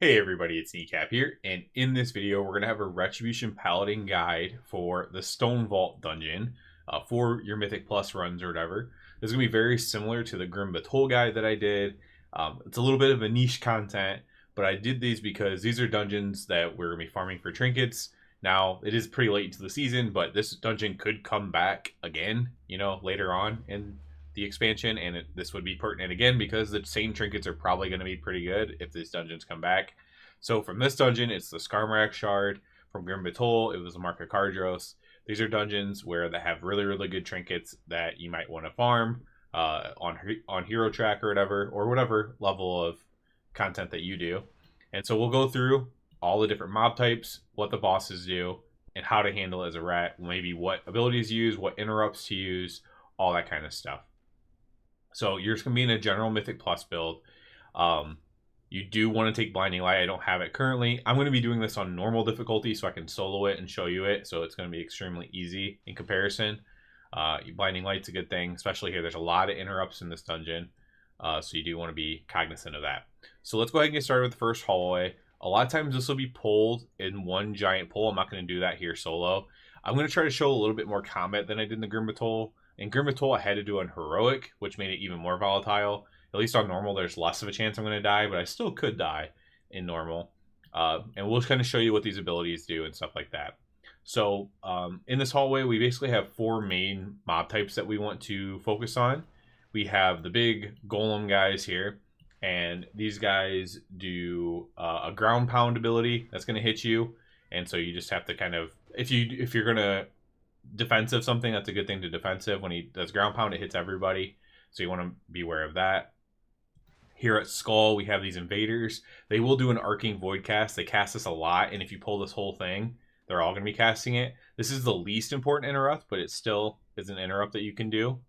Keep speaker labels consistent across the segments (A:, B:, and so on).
A: Hey everybody, it's Kneecap here, and in this video we're going to have a Retribution Paladin guide for the Stonevault dungeon for your Mythic Plus runs or whatever. This is going to be very similar to the Grim Batol guide that I did. It's a little bit of a niche content, but I did these because these are dungeons that we're going to be farming for trinkets. Now, it is pretty late into the season, but this dungeon could come back again, later on in the expansion, and this would be pertinent again because the same trinkets are probably going to be pretty good if these dungeons come back. So from this dungeon, it's the Scarmack shard. From Grim Batol, it was the Mark of Cardros. These are dungeons where they have really good trinkets that you might want to farm on hero track or whatever level of content that you do. And so we'll go through all the different mob types, what the bosses do, and how to handle it as a rat, maybe what abilities to use, what interrupts to use, all that kind of stuff. So you're just going to be in a general Mythic Plus build. You do want to take Blinding Light. I don't have it currently. I'm going to be doing this on normal difficulty so I can solo it and show you it. So it's going to be extremely easy in comparison. Blinding Light's a good thing, especially here. There's a lot of interrupts in this dungeon. So you do want to be cognizant of that. So let's go ahead and get started with the first hallway. A lot of times this will be pulled in one giant pull. I'm not going to do that here solo. I'm going to try to show a little bit more combat than I did in the Grim Batol. In Grim Batol, I had to do on Heroic, which made it even more volatile. At least on normal, there's less of a chance I'm going to die, but I still could die in normal. And we'll kind of show you what these abilities do and stuff like that. So in this hallway, we basically have four main mob types that we want to focus on. We have the big golem guys here, and these guys do a ground pound ability that's going to hit you. And so you just have to kind of, if you're going to defensive something, that's a good thing to defensive. When he does ground pound, it hits everybody, so you want to be aware of that. Here at Skull, we have these invaders. They will do an arcing void cast. They cast this a lot, and if you pull this whole thing, they're all going to be casting it. This is the least important interrupt, but it still is an interrupt that you can do.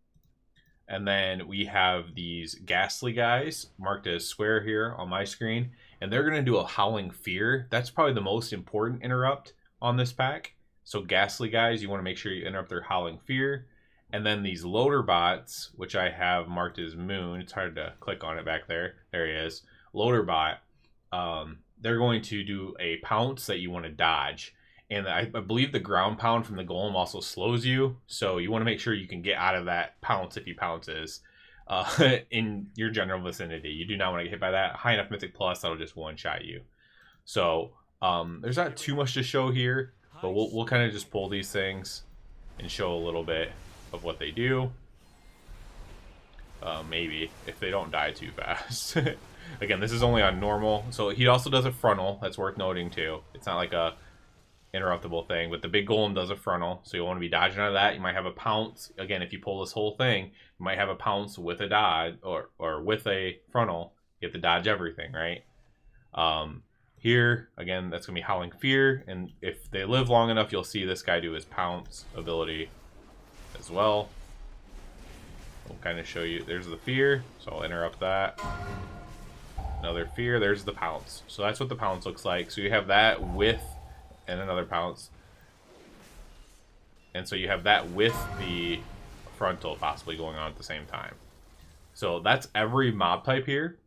A: And then we have these ghastly guys marked as square here on my screen, and they're going to do a Howling Fear. That's probably the most important interrupt on this pack. So ghastly guys, you want to make sure you interrupt their Howling Fear. And then these loader bots, which I have marked as Moon. It's hard to click on it back there. There he is. Loader bot. They're going to do a pounce that you want to dodge. And I believe the ground pound from the golem also slows you. So you want to make sure you can get out of that pounce if he pounces in your general vicinity. You do not want to get hit by that. High enough Mythic Plus, that'll just one-shot you. So there's not too much to show here. But we'll kind of just pull these things and show a little bit of what they do. Maybe, if they don't die too fast. Again, this is only on normal. So he also does a frontal. That's worth noting too. It's not like a interruptible thing. But the big golem does a frontal. So you'll want to be dodging out of that. You might have a pounce. Again, if you pull this whole thing, you might have a pounce with a dodge or with a frontal. You have to dodge everything, right? Here, again, that's going to be Howling Fear, and if they live long enough, you'll see this guy do his Pounce ability as well. We'll kind of show you, there's the Fear, so I'll interrupt that. Another Fear, there's the Pounce. So that's what the Pounce looks like. So you have that with, and another Pounce. And so you have that with the frontal possibly going on at the same time. So that's every mob type here.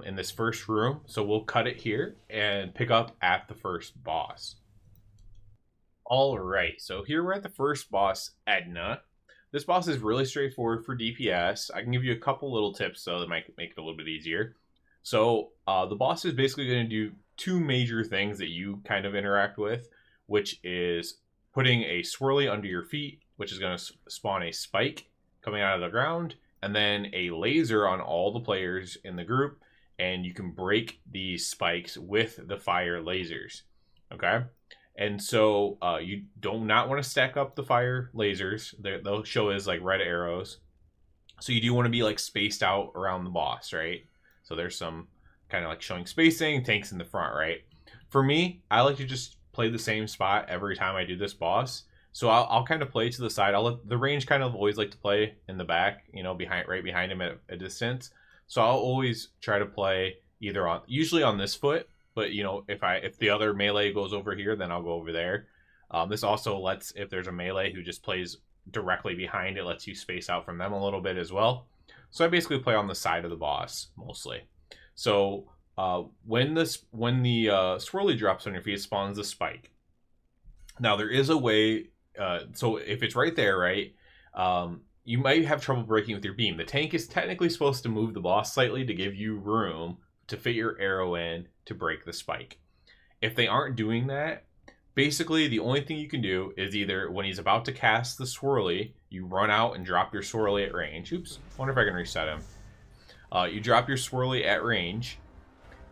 A: In this first room, so we'll cut it here and pick up at the first boss. All right, so here we're at the first boss, Edna. This boss is really straightforward for DPS. I can give you a couple little tips though that might make it a little bit easier. So the boss is basically going to do two major things that you kind of interact with, which is putting a swirly under your feet, which is going to spawn a spike coming out of the ground, and then a laser on all the players in the group, and you can break these spikes with the fire lasers. Okay, and so you do not want to stack up the fire lasers. They'll show as like red arrows, so you do want to be like spaced out around the boss, right? So there's some kind of like showing spacing, tanks in the front, right? For me, I like to just play the same spot every time I do this boss. So I'll kind of play to the side. I'll let the range kind of always like to play in the back, right behind him at a distance. So I'll always try to play either usually on this foot, but if the other melee goes over here, then I'll go over there. This also lets, if there's a melee who just plays directly behind it, lets you space out from them a little bit as well. So I basically play on the side of the boss mostly. So when the swirly drops on your feet, it spawns the spike. Now there is a way. So if it's right there, right, you might have trouble breaking with your beam. The tank is technically supposed to move the boss slightly to give you room to fit your arrow in to break the spike. If they aren't doing that, basically the only thing you can do is either when he's about to cast the swirly, you run out and drop your swirly at range. Oops, wonder if I can reset him. You drop your swirly at range,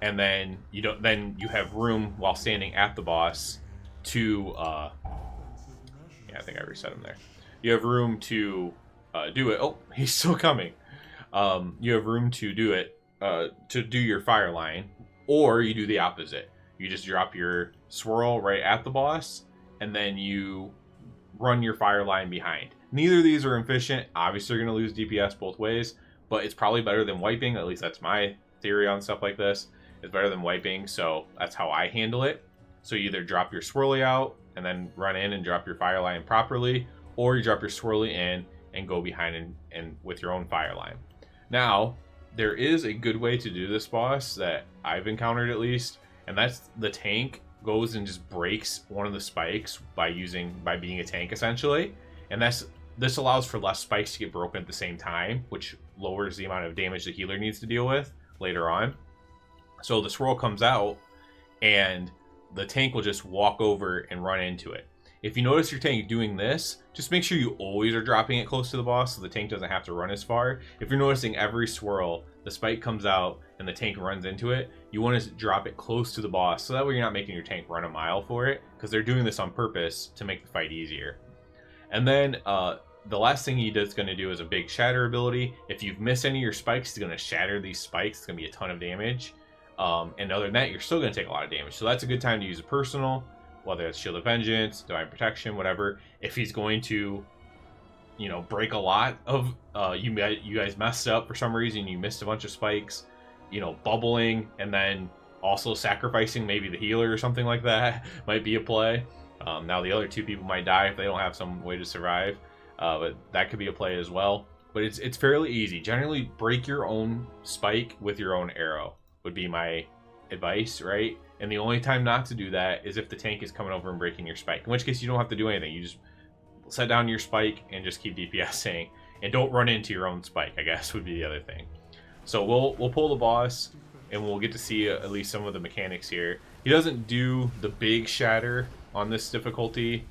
A: and then you have room while standing at the boss to yeah, I think I reset him there. You have room to do it. Oh, he's still coming. You have room to do it, to do your fire line, or you do the opposite. You just drop your swirl right at the boss, and then you run your fire line behind. Neither of these are efficient. Obviously, you're going to lose DPS both ways, but it's probably better than wiping. At least that's my theory on stuff like this. It's better than wiping, so that's how I handle it. So you either drop your swirly out and then run in and drop your fire line properly, or you drop your swirly in and go behind and with your own fire line. Now, there is a good way to do this boss that I've encountered at least, and that's the tank goes and just breaks one of the spikes by being a tank essentially, and this allows for less spikes to get broken at the same time, which lowers the amount of damage the healer needs to deal with later on. So the swirl comes out, and the tank will just walk over and run into it. If you notice your tank doing this, just make sure you always are dropping it close to the boss so the tank doesn't have to run as far. If you're noticing every swirl, the spike comes out and the tank runs into it, you want to drop it close to the boss so that way you're not making your tank run a mile for it, because they're doing this on purpose to make the fight easier. And then the last thing he is going to do is a big shatter ability. If you've missed any of your spikes, he's going to shatter these spikes. It's going to be a ton of damage. And other than that, you're still going to take a lot of damage. So that's a good time to use a personal, whether it's Shield of Vengeance, Divine Protection, whatever. If he's going to, you know, break a lot of, you guys messed up for some reason, you missed a bunch of spikes, you know, bubbling and then also sacrificing maybe the healer or something like that might be a play. Now the other two people might die if they don't have some way to survive, but that could be a play as well. But it's fairly easy. Generally, break your own spike with your own arrow would be my advice, right? And the only time not to do that is if the tank is coming over and breaking your spike, in which case you don't have to do anything. You just set down your spike and just keep DPSing, and don't run into your own spike, I guess would be the other thing. So we'll pull the boss, and we'll get to see at least some of the mechanics here. He doesn't do the big shatter on this difficulty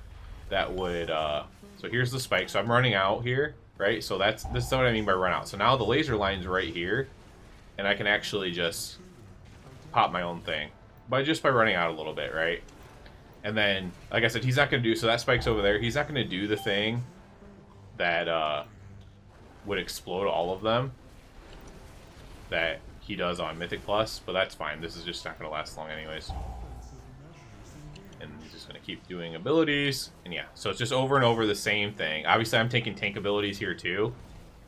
A: that would so here's the spike. So I'm running out here, right? So this is what I mean by run out. So now the laser line's right here, and I can actually just pop my own thing by running out a little bit, right? And then, like I said, he's not going to do, so that spike's over there. He's not going to do the thing that would explode all of them that he does on Mythic Plus, but that's fine. This is just not going to last long anyways. And he's just going to keep doing abilities, and yeah, so it's just over and over the same thing. Obviously, I'm taking tank abilities here too,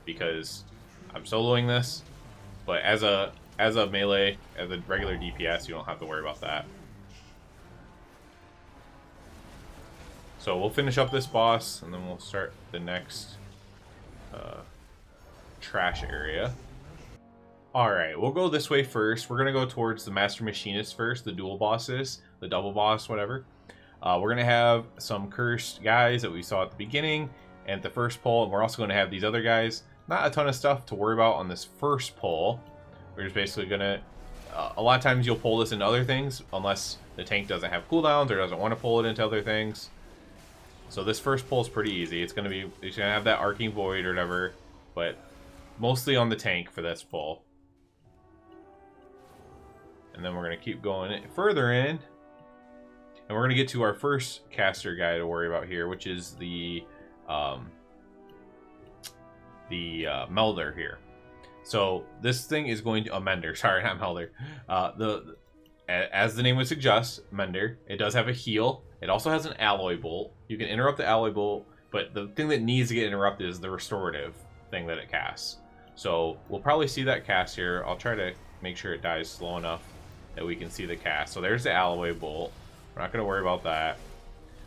A: because I'm soloing this, but as a melee, as a regular DPS, you don't have to worry about that. So we'll finish up this boss, and then we'll start the next trash area. Alright, we'll go this way first. We're going to go towards the Master Machinists first, the dual bosses, the double boss, whatever. We're going to have some cursed guys that we saw at the beginning and the first pull, and we're also going to have these other guys. Not a ton of stuff to worry about on this first pull. We're just basically going to... a lot of times you'll pull this into other things, unless the tank doesn't have cooldowns or doesn't want to pull it into other things. So this first pull is pretty easy. It's going to have that Arcing Void or whatever, but mostly on the tank for this pull. And then we're going to keep going further in, and we're going to get to our first caster guy to worry about here, which is the Melder here. So this thing is going to Mender. Sorry, not Melder. As the name would suggest, Mender. It does have a heal. It also has an alloy bolt. You can interrupt the alloy bolt, but the thing that needs to get interrupted is the restorative thing that it casts. So we'll probably see that cast here. I'll try to make sure it dies slow enough that we can see the cast. So there's the alloy bolt. We're not going to worry about that.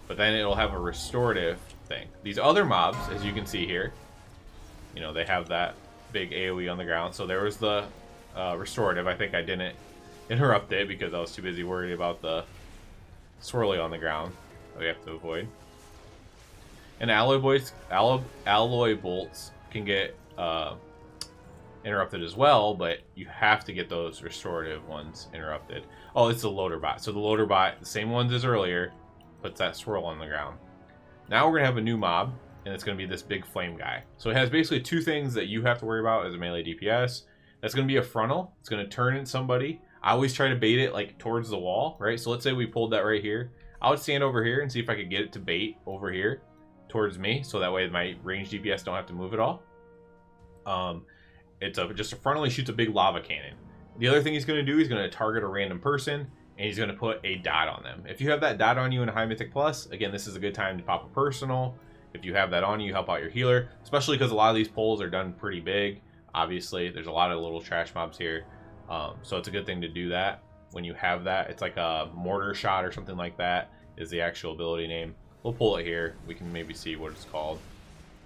A: But then it'll have a restorative thing. These other mobs, as you can see here, you know, they have that big AoE on the ground. So there was the restorative. I think I didn't interrupt it because I was too busy worried about the swirly on the ground that we have to avoid. And alloy bolts can get interrupted as well, but you have to get those restorative ones interrupted. Oh, it's the loader bot. So the loader bot, the same ones as earlier, puts that swirl on the ground. Now we're going to have a new mob, and it's going to be this big flame guy. So it has basically two things that you have to worry about as a melee DPS. That's going to be a frontal. It's going to turn in somebody. I always try to bait it like towards the wall, right? So let's say we pulled that right here. I would stand over here and see if I could get it to bait over here towards me, so that way my range DPS don't have to move at all. It's just a frontal. He shoots a big lava cannon. The other thing he's going to do, he's going to target a random person, and he's going to put a dot on them. If you have that dot on you in a high mythic plus, again, this is a good time to pop a personal. If you have that on you, help out your healer, especially because a lot of these pulls are done pretty big. Obviously, there's a lot of little trash mobs here, so it's a good thing to do that when you have that. It's like a mortar shot or something like that is the actual ability name. We'll pull it here. We can maybe see what it's called.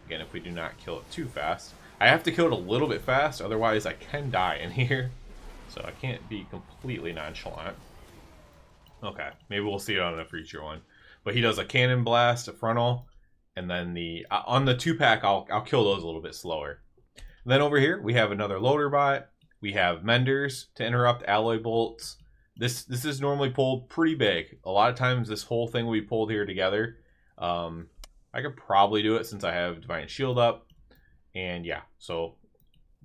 A: Again, if we do not kill it too fast. I have to kill it a little bit fast, otherwise I can die in here. So I can't be completely nonchalant. Okay, maybe we'll see it on a future one. But he does a cannon blast, a frontal, and then the on the 2-pack, I'll kill those a little bit slower. And then over here, we have another loader bot. We have Menders to interrupt alloy bolts. This is normally pulled pretty big. A lot of times this whole thing will be pulled here together. I could probably do it since I have Divine Shield up. And yeah, so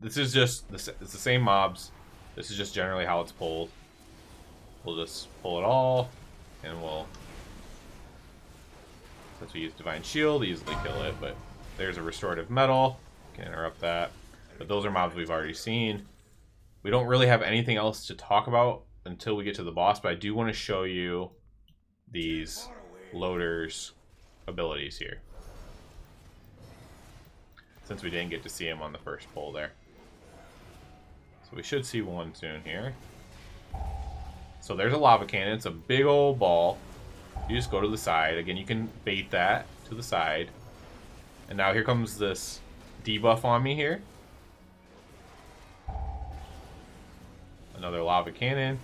A: this is just, it's the same mobs. This is just generally how it's pulled. We'll just pull it all, and we'll, since we use Divine Shield, easily kill it. But there's a restorative metal, can interrupt that. But those are mobs we've already seen. We don't really have anything else to talk about until we get to the boss, but I do want to show you these loaders' abilities here, since we didn't get to see him on the first pull there. So we should see one soon here. So there's a lava cannon. It's a big old ball. You just go to the side. Again, you can bait that to the side. And now here comes this debuff on me here. Another lava cannon.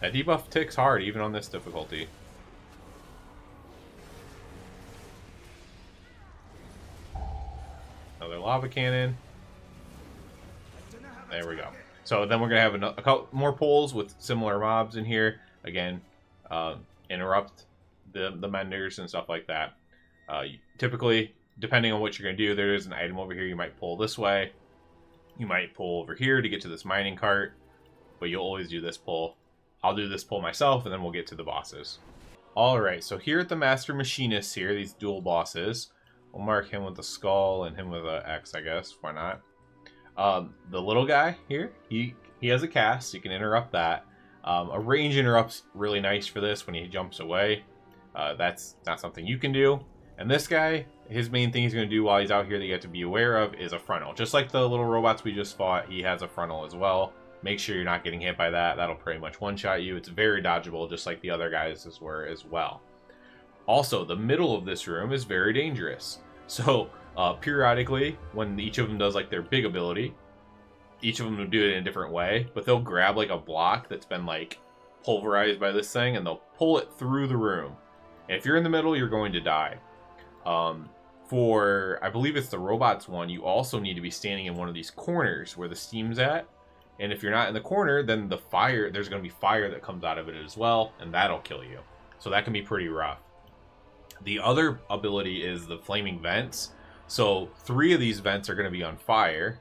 A: That debuff ticks hard even on this difficulty. Another lava cannon. There we go. So then we're going to have a couple more pulls with similar mobs in here. Again, interrupt the Menders and stuff like that. Typically, depending on what you're going to do, there is an item over here. You might pull this way. You might pull over here to get to this mining cart. But you'll always do this pull. I'll do this pull myself, and then we'll get to the bosses. Alright, so here at the Master Machinists here, these dual bosses. We'll mark him with a skull and him with an X, I guess. Why not? The little guy here, he has a cast. You can interrupt that. A range interrupt's really nice for this when he jumps away. That's not something you can do. And this guy, his main thing he's going to do while he's out here that you have to be aware of is a frontal. Just like the little robots we just fought, he has a frontal as well. Make sure you're not getting hit by that. That'll pretty much one-shot you. It's very dodgeable, just like the other guys were as well. Also, the middle of this room is very dangerous. So, periodically, when each of them does like their big ability, each of them will do it in a different way, but they'll grab like a block that's been like pulverized by this thing, and they'll pull it through the room. And if you're in the middle, you're going to die. For, I believe it's the robots one, you also need to be standing in one of these corners where the steam's at. And if you're not in the corner, then the fire, there's going to be fire that comes out of it as well, and that'll kill you. So that can be pretty rough. The other ability is the flaming vents. So 3 of these vents are going to be on fire,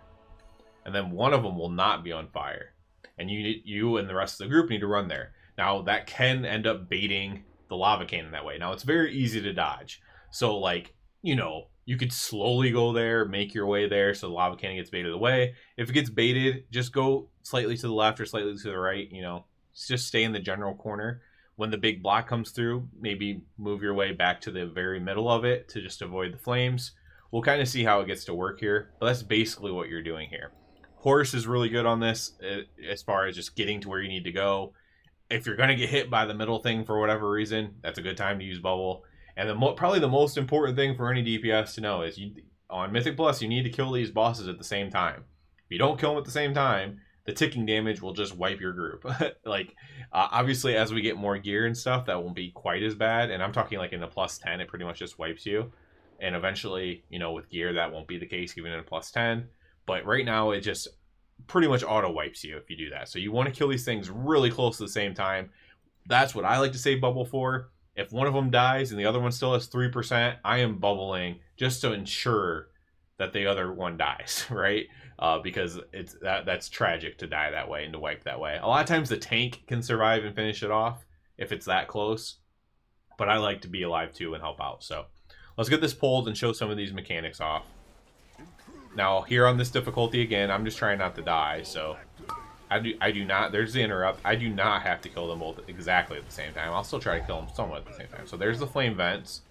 A: and then 1 of them will not be on fire. And you and the rest of the group need to run there. Now that can end up baiting the lava cannon that way. Now it's very easy to dodge. So like, you know, you could slowly go there, make your way there so the lava cannon gets baited away. If it gets baited, just go slightly to the left or slightly to the right, you know, just stay in the general corner. When the big block comes through, maybe move your way back to the very middle of it to just avoid the flames. We'll kind of see how it gets to work here, but that's basically what you're doing here. Horse is really good on this as far as just getting to where you need to go. If you're going to get hit by the middle thing for whatever reason, that's a good time to use bubble. And probably the most important thing for any DPS to know is on Mythic Plus, you need to kill these bosses at the same time. If you don't kill them at the same time, the ticking damage will just wipe your group. Like, obviously, as we get more gear and stuff, that won't be quite as bad. And I'm talking like in the +10, it pretty much just wipes you. And eventually, you know, with gear, that won't be the case even in a +10. But right now, it just pretty much auto wipes you if you do that. So you want to kill these things really close at the same time. That's what I like to save bubble for. If one of them dies and the other one still has 3%, I am bubbling just to ensure that the other one dies, right? Because that's tragic to die that way and to wipe that way. A lot of times the tank can survive and finish it off if it's that close, but I like to be alive too and help out. So let's get this pulled and show some of these mechanics off. Now here on this difficulty again, I'm just trying not to die, so I do not, there's the interrupt, I do not have to kill them both exactly at the same time. I'll still try to kill them somewhat at the same time. So there's the flame vents.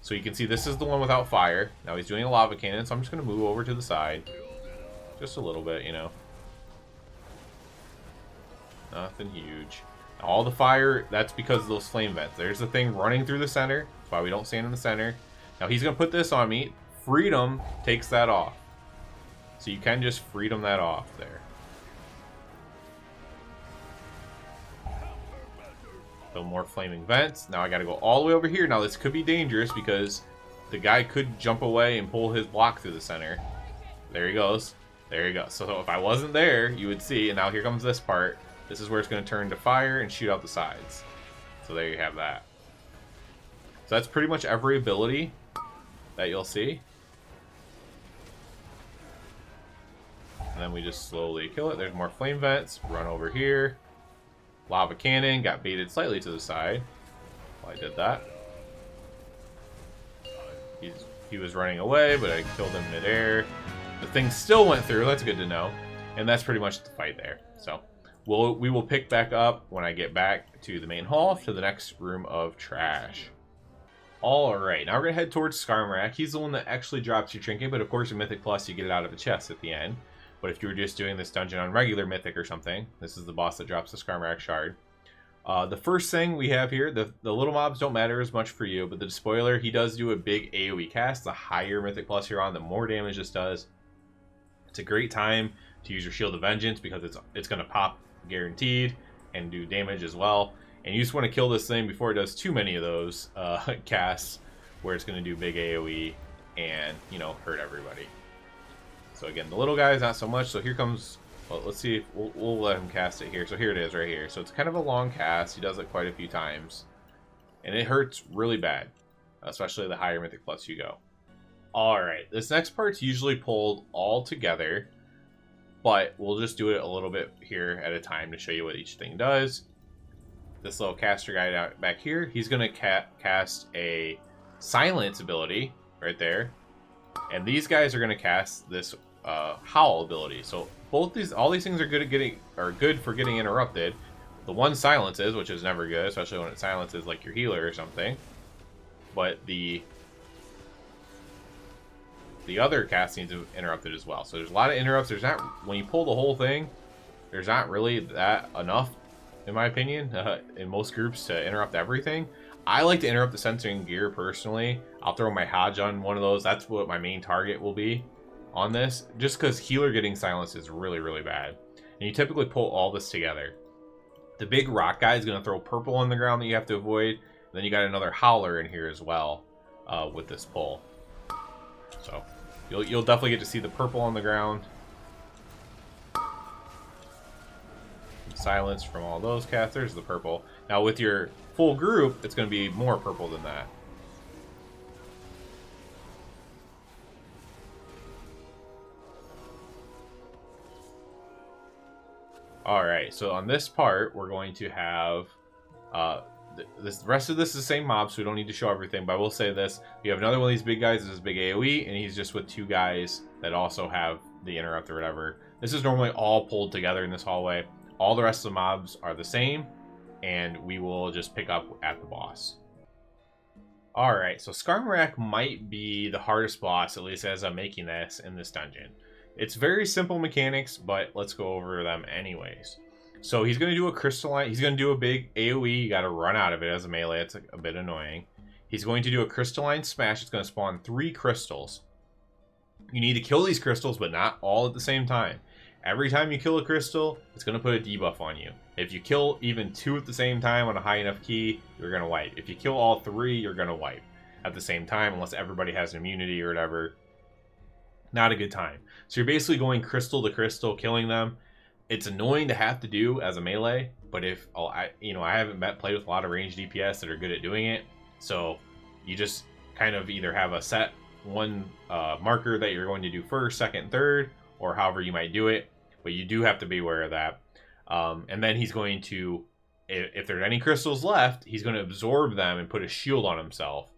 A: So you can see this is the one without fire. Now he's doing a lava cannon, so I'm just going to move over to the side. Just a little bit, you know. Nothing huge. All the fire, that's because of those flame vents. There's the thing running through the center. That's why we don't stand in the center. Now he's going to put this on me. Freedom takes that off. So you can just freedom that off there. Build more flaming vents. Now I got to go all the way over here. Now this could be dangerous because the guy could jump away and pull his block through the center. There he goes. There you go. So if I wasn't there, you would see. And now here comes this part. This is where it's going to turn to fire and shoot out the sides. So there you have that. So that's pretty much every ability that you'll see. And then we just slowly kill it. There's more flame vents. Run over here. Lava cannon. Got baited slightly to the side while I did that. He was running away, but I killed him midair. The thing still went through. That's good to know. And that's pretty much the fight there. So we will pick back up when I get back to the main hall, to the next room of trash. Alright, now we're going to head towards Scarmack. He's the one that actually drops your trinket, but of course in Mythic Plus you get it out of a chest at the end. But if you were just doing this dungeon on regular Mythic or something, this is the boss that drops the Scarmack shard. The first thing we have here, the little mobs don't matter as much for you, but the Despoiler, he does do a big AoE cast. The higher Mythic Plus you're on, the more damage this does. It's a great time to use your Shield of Vengeance because it's going to pop guaranteed and do damage as well. And you just want to kill this thing before it does too many of those casts where it's going to do big AoE and, you know, hurt everybody. So again, the little guys, not so much. So here comes, well, let's see if we'll let him cast it here. So here it is right here. So it's kind of a long cast. He does it quite a few times. And it hurts really bad, especially the higher Mythic Plus you go. Alright, this next part's usually pulled all together, but we'll just do it a little bit here at a time to show you what each thing does. This little caster guy out back here, he's going to cast a Silence ability right there. And these guys are going to cast this Howl ability. So all these things are good for getting interrupted. The one silences, which is never good, especially when it silences like your healer or something. But the other cast needs to interrupt it as well. So there's a lot of interrupts. There's not, when you pull the whole thing, there's not really that enough, in my opinion, in most groups to interrupt everything. I like to interrupt the censoring gear personally. I'll throw my Hodge on one of those. That's what my main target will be on this, just because healer getting silenced is really, really bad. And you typically pull all this together. The big rock guy is going to throw purple on the ground that you have to avoid. Then you got another howler in here as well with this pull. So you'll definitely get to see the purple on the ground. Silence from all those casters, the purple. Now with your full group, it's going to be more purple than that. Alright, so on this part, we're going to have the rest of this is the same mob, so we don't need to show everything, but I will say this. You have another one of these big guys, this is big AoE, and he's just with two guys that also have the interrupt or whatever. This is normally all pulled together in this hallway. All the rest of the mobs are the same, and we will just pick up at the boss. Alright, so Scarmack might be the hardest boss, at least as I'm making this in this dungeon. It's very simple mechanics, but let's go over them anyways. So he's going to do a crystalline, he's going to do a big AoE, you got to run out of it as a melee, it's a bit annoying. He's going to do a crystalline smash, it's going to spawn 3 crystals. You need to kill these crystals, but not all at the same time. Every time you kill a crystal, it's going to put a debuff on you. If you kill even 2 at the same time on a high enough key, you're going to wipe. If you kill all 3, you're going to wipe at the same time, unless everybody has an immunity or whatever. Not a good time. So you're basically going crystal to crystal, killing them. It's annoying to have to do as a melee, but if I haven't played with a lot of ranged DPS that are good at doing it, so you just kind of either have a set one marker that you're going to do first, second, third, or however you might do it, but you do have to be aware of that. And then he's going to, if there's any crystals left, he's going to absorb them and put a shield on himself.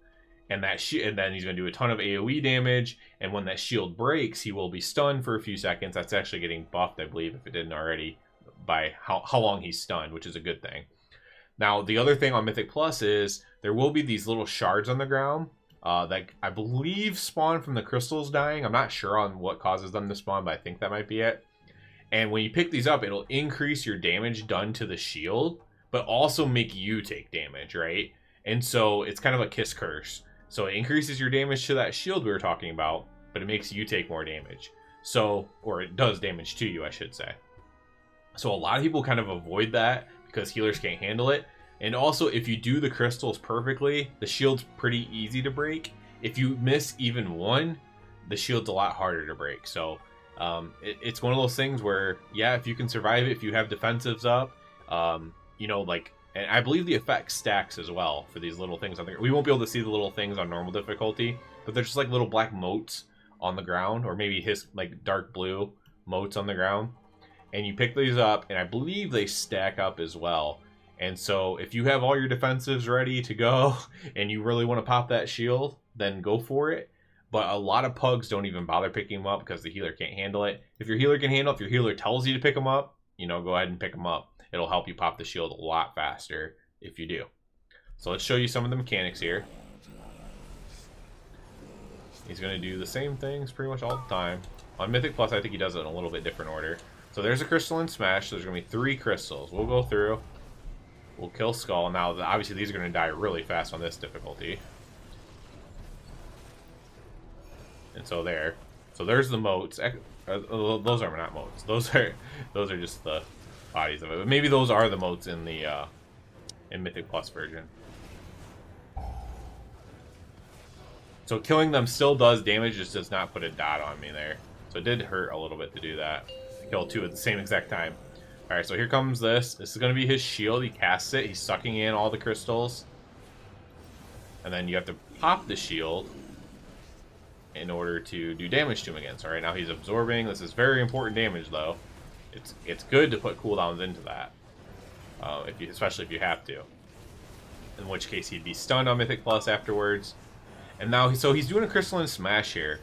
A: And then he's going to do a ton of AoE damage, and when that shield breaks, he will be stunned for a few seconds. That's actually getting buffed, I believe, if it didn't already, by how long he's stunned, which is a good thing. Now, the other thing on Mythic Plus is there will be these little shards on the ground that I believe spawn from the crystals dying. I'm not sure on what causes them to spawn, but I think that might be it. And when you pick these up, it'll increase your damage done to the shield, but also make you take damage, right? And so it's kind of a kiss curse. So it increases your damage to that shield we were talking about, but it makes you take more damage. So, or it does damage to you, I should say. So a lot of people kind of avoid that because healers can't handle it. And also, if you do the crystals perfectly, the shield's pretty easy to break. If you miss even one, the shield's a lot harder to break. So it's one of those things where, yeah, if you can survive it, if you have defensives up, and I believe the effect stacks as well for these little things on there. We won't be able to see the little things on normal difficulty, but they're just like little black motes on the ground, or maybe his like dark blue motes on the ground. And you pick these up, and I believe they stack up as well. And so if you have all your defensives ready to go and you really want to pop that shield, then go for it. But a lot of pugs don't even bother picking them up because the healer can't handle it. If your healer can handle it, if your healer tells you to pick them up, go ahead and pick them up. It'll help you pop the shield a lot faster if you do. So let's show you some of the mechanics here. He's going to do the same things pretty much all the time. On Mythic Plus, I think he does it in a little bit different order. So there's a crystalline smash. So there's going to be 3 crystals. We'll go through. We'll kill Skull. Now, obviously, these are going to die really fast on this difficulty. And so there. So there's the motes. Those are not motes. Those are just the bodies of it. But maybe those are the motes in the in Mythic Plus version. So killing them still does damage, just does not put a dot on me there. So it did hurt a little bit to do that. Kill 2 at the same exact time. Alright, so here comes this. This is going to be his shield. He casts it. He's sucking in all the crystals. And then you have to pop the shield in order to do damage to him again. So right now he's absorbing. This is very important damage, though. It's good to put cooldowns into that, especially if you have to. In which case he'd be stunned on Mythic Plus afterwards. And now, so he's doing a crystalline smash here.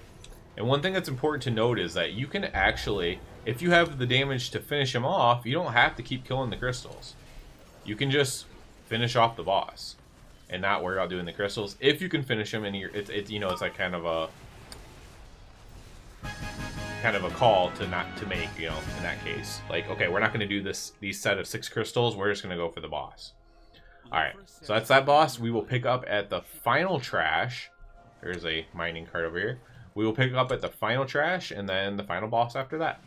A: And one thing that's important to note is that you can actually, if you have the damage to finish him off, you don't have to keep killing the crystals. You can just finish off the boss and not worry about doing the crystals. If you can finish him, and it's like kind of a call to not to make, in that case. Like, okay, we're not going to do these set of 6 crystals. We're just going to go for the boss. All right, so that's that boss. We will pick up at the final trash. There's a mining cart over here. We will pick up at the final trash and then the final boss after that.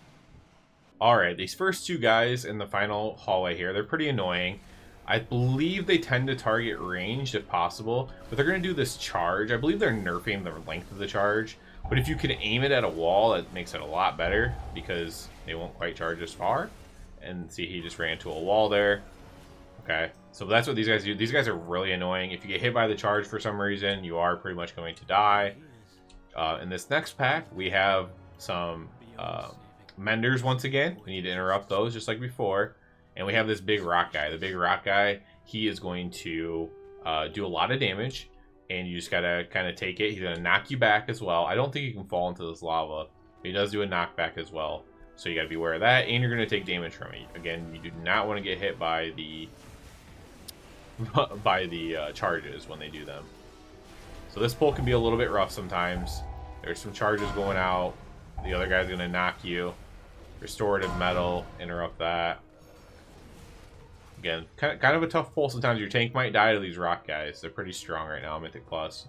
A: All right, these first 2 guys in the final hallway here, they're pretty annoying. I believe they tend to target ranged if possible, but they're going to do this charge. I believe they're nerfing the length of the charge, but if you can aim it at a wall, that makes it a lot better because they won't quite charge as far. And see, he just ran into a wall there. Okay, so that's what these guys do. These guys are really annoying. If you get hit by the charge for some reason, you are pretty much going to die. In this next pack, we have some Menders once again. We need to interrupt those just like before. And we have this big rock guy. The big rock guy, he is going to do a lot of damage. And you just gotta kind of take it. He's gonna knock you back as well. I don't think you can fall into this lava. But he does do a knockback as well. So you gotta be aware of that. And you're gonna take damage from it. Again, you do not want to get hit by the charges when they do them. So this pull can be a little bit rough sometimes. There's some charges going out. The other guy's gonna knock you. Restorative metal, interrupt that. Again, kind of a tough pull sometimes. Your tank might die to these rock guys. They're pretty strong right now, Mythic Plus.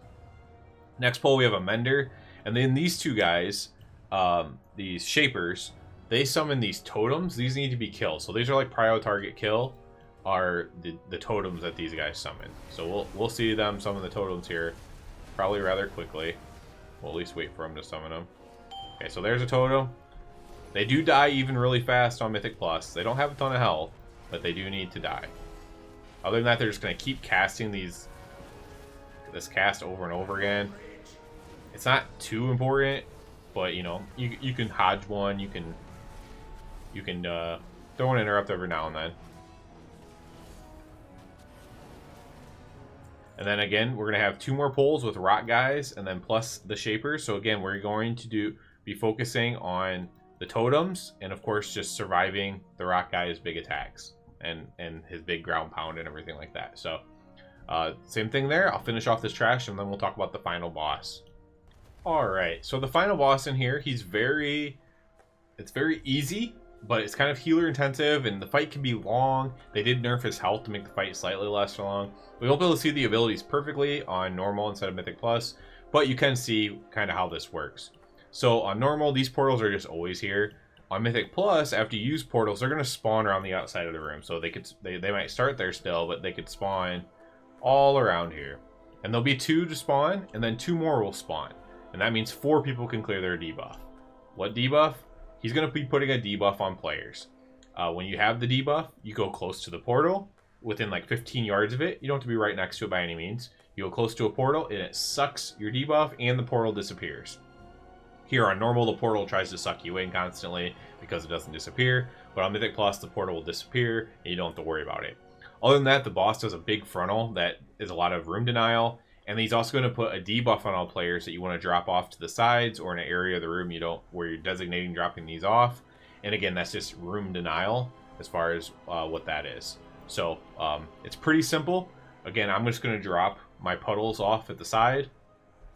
A: Next pull, we have a Mender. And then these 2 guys, these Shapers, they summon these totems. These need to be killed. So these are like prio target kill are the totems that these guys summon. So we'll see them summon the totems here probably rather quickly. We'll at least wait for them to summon them. Okay, so there's a totem. They do die even really fast on Mythic Plus. They don't have a ton of health, but they do need to die. Other than that, they're just going to keep casting this cast over and over again. It's not too important, but you know, you can hodge one, you can throw an interrupt every now and then. And then again, we're going to have 2 more pulls with rock guys, and then plus the shapers. So again, we're going to be focusing on the totems, and of course just surviving the rock guy's big attacks and his big ground pound and everything like that. So same thing there. I'll finish off this trash, and then we'll talk about the final boss. All right, so the final boss in here, it's very easy, but it's kind of healer intensive, and the fight can be long. They did nerf his health to make the fight slightly less long. We won't be able to see the abilities perfectly on normal instead of Mythic Plus, but you can see kind of how this works. So on normal, these portals are just always here. On Mythic Plus, after you use portals, they're going to spawn around the outside of the room. So they might start there still, but they could spawn all around here. And there'll be 2 to spawn, and then 2 more will spawn. And that means 4 people can clear their debuff. What debuff? He's going to be putting a debuff on players. When you have the debuff, you go close to the portal, within like 15 yards of it. You don't have to be right next to it by any means. You go close to a portal, and it sucks your debuff, and the portal disappears. Here on normal, the portal tries to suck you in constantly because it doesn't disappear. But on Mythic Plus, the portal will disappear, and you don't have to worry about it. Other than that, the boss does a big frontal that is a lot of room denial. And he's also going to put a debuff on all players that you want to drop off to the sides or in an area of the room where you're designating dropping these off. And again, that's just room denial as far as what that is. So it's pretty simple. Again, I'm just going to drop my puddles off at the side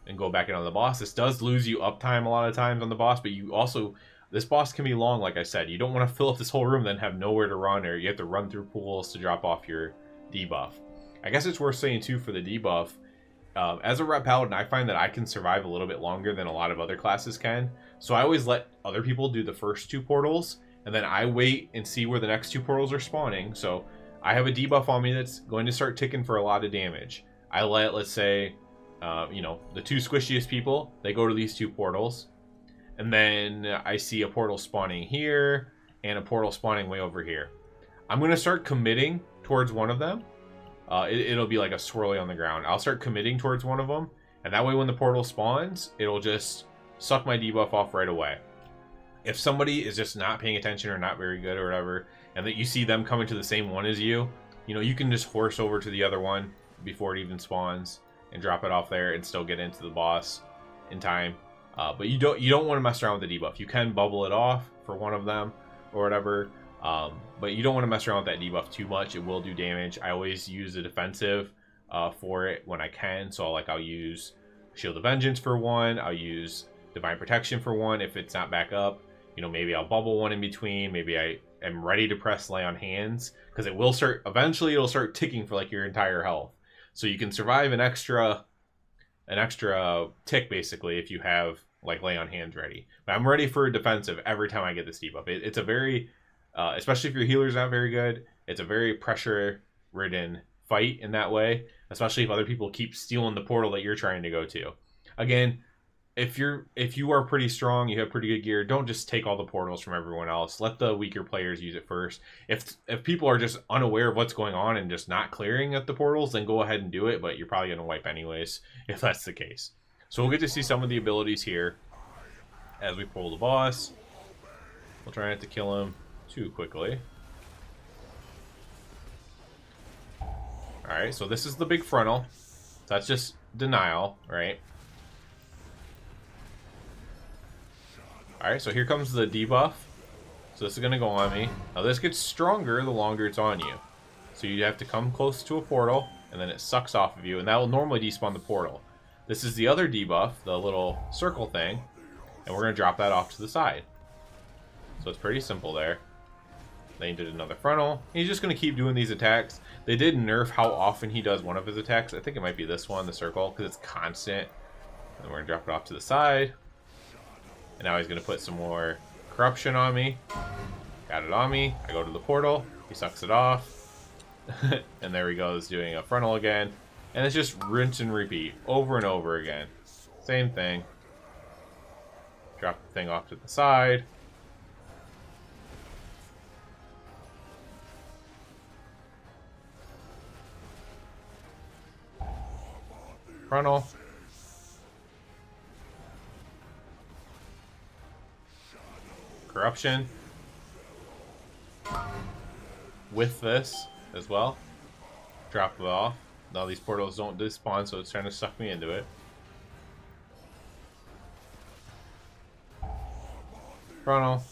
A: and go back in on the boss. This does lose you uptime a lot of times on the boss, but you also, this boss can be long, like I said. You don't want to fill up this whole room, then have nowhere to run, or you have to run through pools to drop off your debuff. I guess it's worth saying too for the debuff, as a Ret Paladin, I find that I can survive a little bit longer than a lot of other classes can. So I always let other people do the first 2 portals, and then I wait and see where the next 2 portals are spawning. So I have a debuff on me that's going to start ticking for a lot of damage. I let, let's say, you know, the 2 squishiest people, they go to these 2 portals. And then I see a portal spawning here and a portal spawning way over here. I'm going to start committing towards one of them. It'll be like a swirly on the ground. I'll start committing towards one of them, and that way when the portal spawns, it'll just suck my debuff off right away. If somebody is just not paying attention or not very good or whatever, and that you see them coming to the same one as you, you know, you can just horse over to the other one before it even spawns and drop it off there and still get into the boss in time. But you don't want to mess around with the debuff. You can bubble it off for one of them or whatever. But you don't want to mess around with that debuff too much. It will do damage. I always use the defensive for it when I can. So I'll use Shield of Vengeance for one. I'll use Divine Protection for one if it's not back up. You know, maybe I'll bubble one in between. Maybe I am ready to press Lay on Hands, because it will start, eventually it'll start ticking for like your entire health. So you can survive an extra tick basically if you have like Lay on Hands ready. But I'm ready for a defensive every time I get this debuff. It's a very especially if your healer's not very good, it's a very pressure-ridden fight in that way, especially if other people keep stealing the portal that you're trying to go to. Again, if you are pretty strong, you have pretty good gear, don't just take all the portals from everyone else. Let the weaker players use it first. If people are just unaware of what's going on and just not clearing at the portals, then go ahead and do it, but you're probably going to wipe anyways if that's the case. So we'll get to see some of the abilities here as we pull the boss. We'll try not to kill him too quickly. Alright, so this is the big frontal. So that's just denial, right? Alright, so here comes the debuff. So this is going to go on me. Now this gets stronger the longer it's on you. So you have to come close to a portal, and then it sucks off of you, and that will normally despawn the portal. This is the other debuff, the little circle thing, and we're going to drop that off to the side. So it's pretty simple there. Then he did another frontal. He's just going to keep doing these attacks. They did nerf how often he does one of his attacks. I think it might be this one, the circle, because it's constant. And we're going to drop it off to the side. And now he's going to put some more corruption on me. Got it on me. I go to the portal. He sucks it off. And there he goes, doing a frontal again. And it's just rinse and repeat over and over again. Same thing. Drop the thing off to the side. Frontal. Corruption. With this as well. Drop it off. Now these portals don't despawn, so it's trying to suck me into it. Frontal.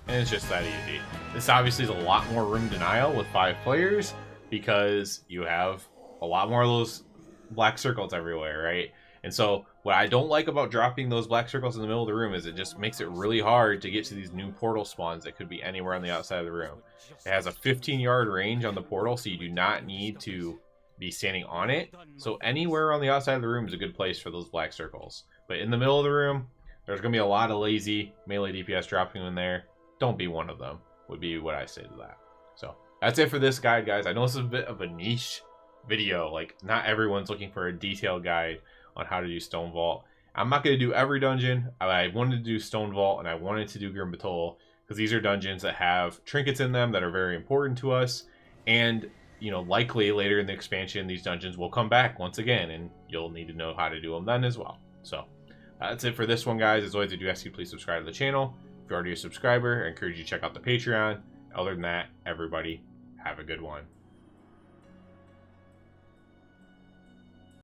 A: And it's just that easy. This obviously is a lot more room denial with 5 players because you have a lot more of those black circles everywhere, right? And so what I don't like about dropping those black circles in the middle of the room is it just makes it really hard to get to these new portal spawns that could be anywhere on the outside of the room. It has a 15-yard range on the portal, so you do not need to be standing on it. So anywhere on the outside of the room is a good place for those black circles. But in the middle of the room, there's going to be a lot of lazy melee DPS dropping in there. Don't be one of them, would be what I say to that. So that's it for this guide, guys. I know this is a bit of a niche video. Like, not everyone's looking for a detailed guide on how to do Stonevault. I'm not going to do every dungeon. I wanted to do Stonevault and I wanted to do Grim Batol because these are dungeons that have trinkets in them that are very important to us. And, you know, likely later in the expansion, these dungeons will come back once again and you'll need to know how to do them then as well. So that's it for this one, guys. As always, I do ask you please subscribe to the channel. If you're already a subscriber, I encourage you to check out the Patreon. Other than that, everybody, have a good one.